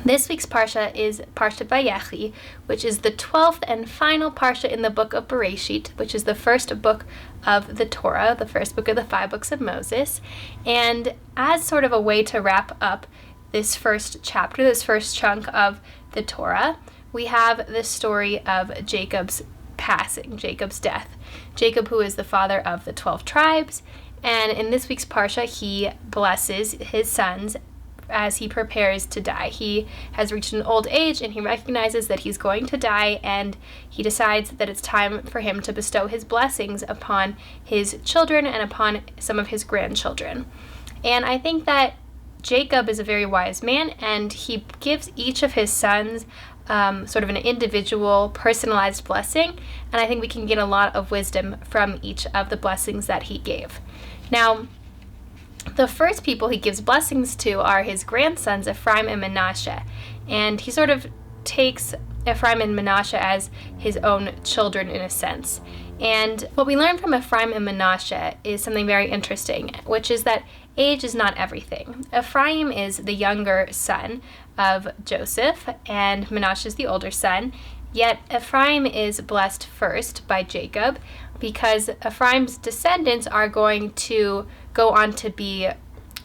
This week's Parsha is Parshat Vayechi, which is the 12th and final Parsha in the book of Bereshit, which is the first book of the Torah, the first book of the 5 books of Moses. And as sort of a way to wrap up this first chapter, this first chunk of the Torah, we have the story of Jacob's passing, Jacob's death. Jacob, who is the father of the 12 tribes, and in this week's Parsha, he blesses his sons as he prepares to die. He has reached an old age and he recognizes that he's going to die, and he decides that it's time for him to bestow his blessings upon his children and upon some of his grandchildren. And I think that Jacob is a very wise man, and he gives each of his sons sort of an individual, personalized blessing, and I think we can get a lot of wisdom from each of the blessings that he gave. Now, the first people he gives blessings to are his grandsons, Ephraim and Manasseh. And he sort of takes Ephraim and Manasseh as his own children in a sense. And what we learn from Ephraim and Manasseh is something very interesting, which is that age is not everything. Ephraim is the younger son of Joseph, and Manasseh is the older son. Yet Ephraim is blessed first by Jacob, because Ephraim's descendants are going to go on to be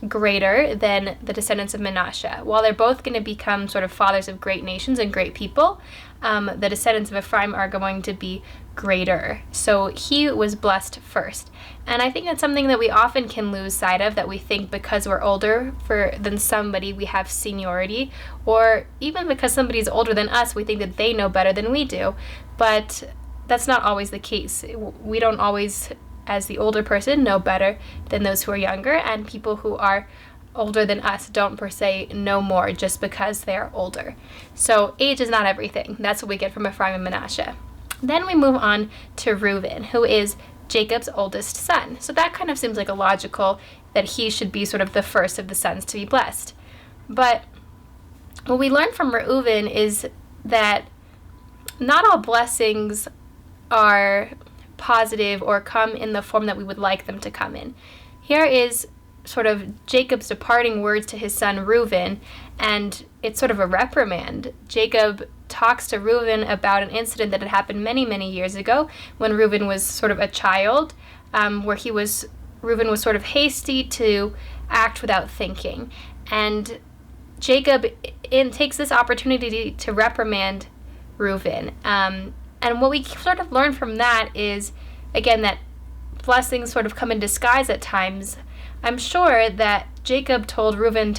greater than the descendants of Manasseh. While they're both going to become sort of fathers of great nations and great people, the descendants of Ephraim are going to be greater. So he was blessed first. And I think that's something that we often can lose sight of, that we think because we're older than somebody, we have seniority, or even because somebody's older than us, we think that they know better than we do. But that's not always the case. We don't always, as the older person, know better than those who are younger, and people who are older than us don't per se know more just because they are older. So age is not everything. That's what we get from Ephraim and Manasseh. Then we move on to Reuben, who is Jacob's oldest son. So that kind of seems like a logical that he should be sort of the first of the sons to be blessed. But what we learn from Reuben is that not all blessings are positive or come in the form that we would like them to come in. Here is sort of Jacob's departing words to his son Reuben, and it's sort of a reprimand. Jacob talks to Reuben about an incident that had happened many, many years ago when Reuben was sort of a child, where Reuben was sort of hasty to act without thinking. And Jacob takes this opportunity to reprimand Reuben. And what we sort of learn from that is, again, that blessings sort of come in disguise at times. I'm sure that Jacob told Reuben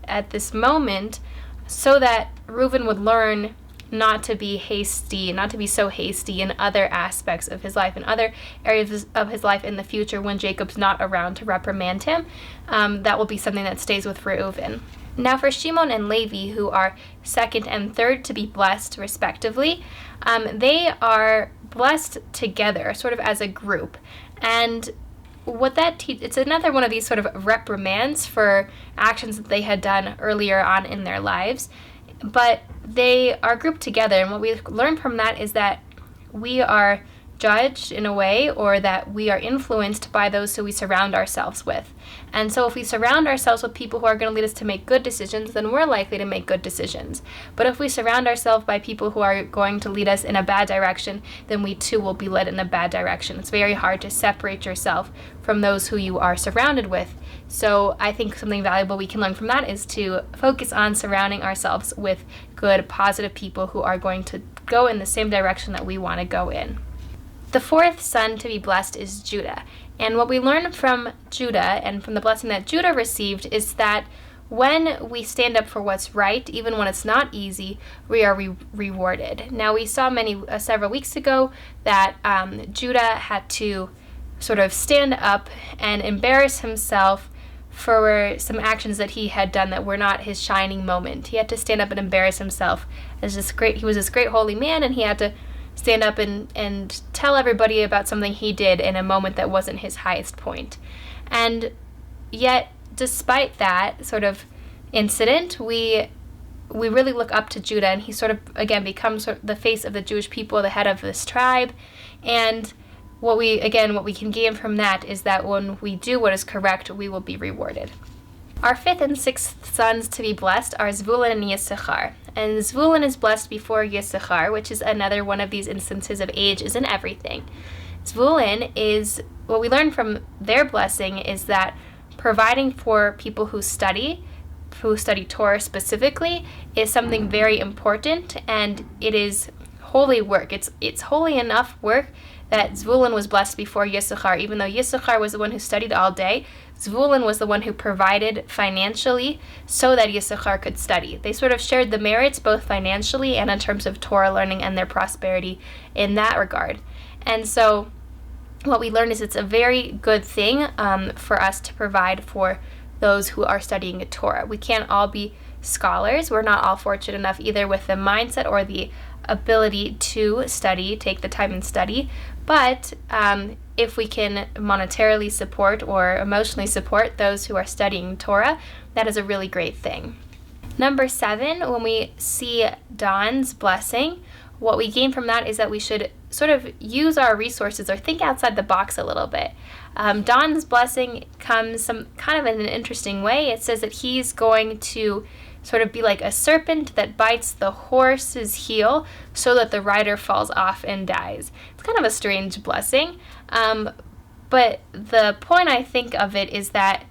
at this moment so that Reuben would learn not to be hasty, not to be so hasty in other aspects of his life, in other areas of his life in the future when Jacob's not around to reprimand him. That will be something that stays with Reuben. Now for Shimon and Levi, who are second and third to be blessed respectively, they are blessed together, sort of as a group. And what that it's another one of these sort of reprimands for actions that they had done earlier on in their lives. But they are grouped together, and what we learn from that is that we are judged in a way, or that we are influenced by those who we surround ourselves with. And so if we surround ourselves with people who are going to lead us to make good decisions, then we're likely to make good decisions. But if we surround ourselves by people who are going to lead us in a bad direction, then we too will be led in a bad direction. It's very hard to separate yourself from those who you are surrounded with. So I think something valuable we can learn from that is to focus on surrounding ourselves with good, positive people who are going to go in the same direction that we want to go in. The fourth son to be blessed is Judah. And what we learn from Judah and from the blessing that Judah received is that when we stand up for what's right, even when it's not easy, we are rewarded. Now, we saw several weeks ago that Judah had to sort of stand up and embarrass himself for some actions that he had done that were not his shining moment. He had to stand up and embarrass himself he was this great holy man, and he had to stand up and tell everybody about something he did in a moment that wasn't his highest point. And yet, despite that sort of incident, we really look up to Judah, and he sort of, again, becomes sort of the face of the Jewish people, the head of this tribe. And what we can gain from that is that when we do what is correct, we will be rewarded. Our fifth and sixth sons to be blessed are Zvulun and Yissachar. And Zvulun is blessed before Yissachar, which is another one of these instances of age is in everything. Zvulun is, what we learn from their blessing is that providing for people who study Torah specifically, is something very important, and it is holy work. It's holy enough work that Zvulun was blessed before Yissachar. Even though Yissachar was the one who studied all day, Zvulun was the one who provided financially so that Yissachar could study. They sort of shared the merits both financially and in terms of Torah learning and their prosperity in that regard. And so what we learn is it's a very good thing for us to provide for those who are studying Torah. We can't all be scholars. We're not all fortunate enough either with the mindset or the ability to study, take the time and study. But if we can monetarily support or emotionally support those who are studying Torah, that is a really great thing. Number 7, when we see Don's blessing, what we gain from that is that we should sort of use our resources or think outside the box a little bit. Don's blessing comes kind of in an interesting way. It says that he's going to sort of be like a serpent that bites the horse's heel so that the rider falls off and dies. It's kind of a strange blessing. But the point I think of it is that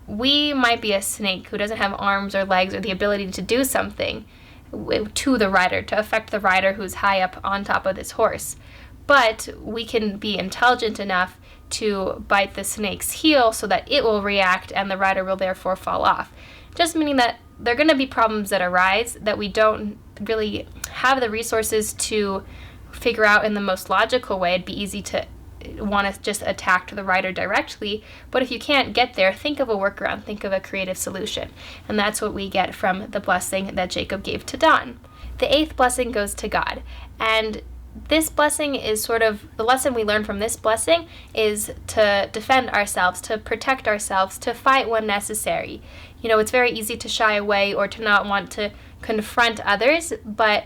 we might be a snake who doesn't have arms or legs or the ability to do something to the rider, to affect the rider who's high up on top of this horse. But we can be intelligent enough to bite the snake's heel so that it will react and the rider will therefore fall off. Just meaning that there are going to be problems that arise that we don't really have the resources to figure out in the most logical way. It'd be easy to want to just attack the rider directly, but if you can't get there, think of a workaround, think of a creative solution. And that's what we get from the blessing that Jacob gave to Don. The 8th blessing goes to God, and this blessing is sort of, the lesson we learn from this blessing is to defend ourselves, to protect ourselves, to fight when necessary. You know, it's very easy to shy away or to not want to confront others, but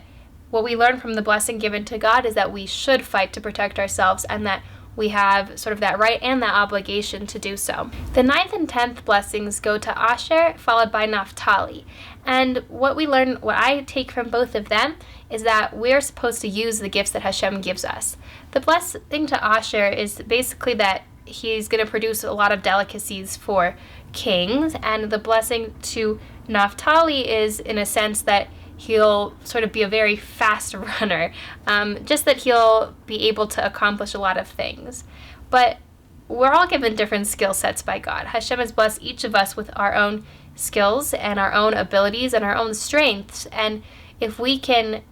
what we learn from the blessing given to God is that we should fight to protect ourselves and that we have sort of that right and that obligation to do so. The 9th and 10th blessings go to Asher, followed by Naphtali. And what I take from both of them is that we're supposed to use the gifts that Hashem gives us. The blessing to Asher is basically that he's going to produce a lot of delicacies for kings, and the blessing to Naphtali is in a sense that he'll sort of be a very fast runner, just that he'll be able to accomplish a lot of things. But we're all given different skill sets by God. Hashem has blessed each of us with our own skills and our own abilities and our own strengths. And if we can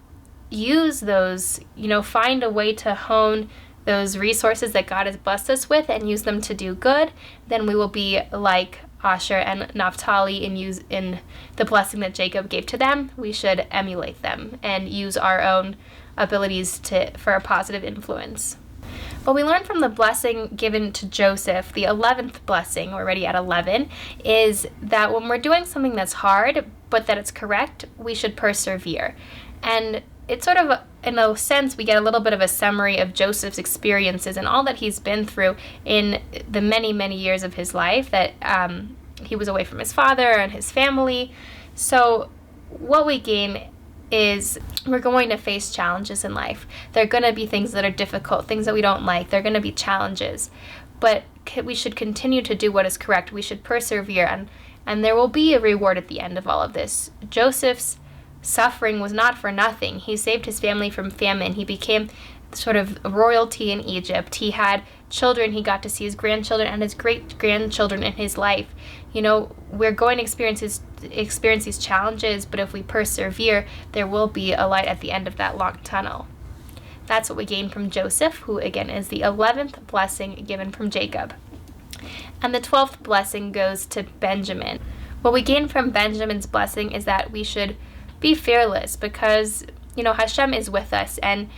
use those, find a way to hone those resources that God has blessed us with and use them to do good, then we will be like Asher and Naphtali in the blessing that Jacob gave to them. We should emulate them and use our own abilities for a positive influence. What we learn from the blessing given to Joseph, the 11th blessing, we're already at 11, is that when we're doing something that's hard, but that it's correct, we should persevere. And it's sort of, in a sense, we get a little bit of a summary of Joseph's experiences and all that he's been through in the many, many years of his life that he was away from his father and his family. So what we gain is we're going to face challenges in life. There are going to be things that are difficult, things that we don't like. There are going to be challenges. But we should continue to do what is correct. We should persevere, and there will be a reward at the end of all of this. Joseph's suffering was not for nothing. He saved his family from famine. He became sort of royalty in Egypt. He had children. He got to see his grandchildren and his great-grandchildren in his life. We're going to experience these challenges, but if we persevere, there will be a light at the end of that long tunnel. That's what we gain from Joseph, who again is the 11th blessing given from Jacob. And the 12th blessing goes to Benjamin. What we gain from Benjamin's blessing is that we should be fearless because, Hashem is with us, and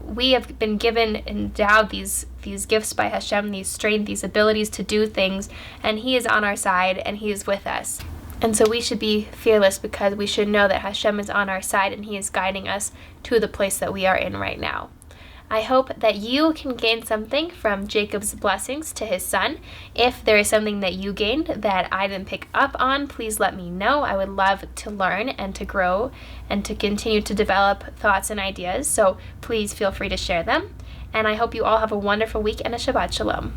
we have been endowed these gifts by Hashem, these strength, these abilities to do things, and He is on our side and He is with us. And so we should be fearless because we should know that Hashem is on our side and He is guiding us to the place that we are in right now. I hope that you can gain something from Jacob's blessings to his son. If there is something that you gained that I didn't pick up on, please let me know. I would love to learn and to grow and to continue to develop thoughts and ideas. So please feel free to share them. And I hope you all have a wonderful week and a Shabbat Shalom.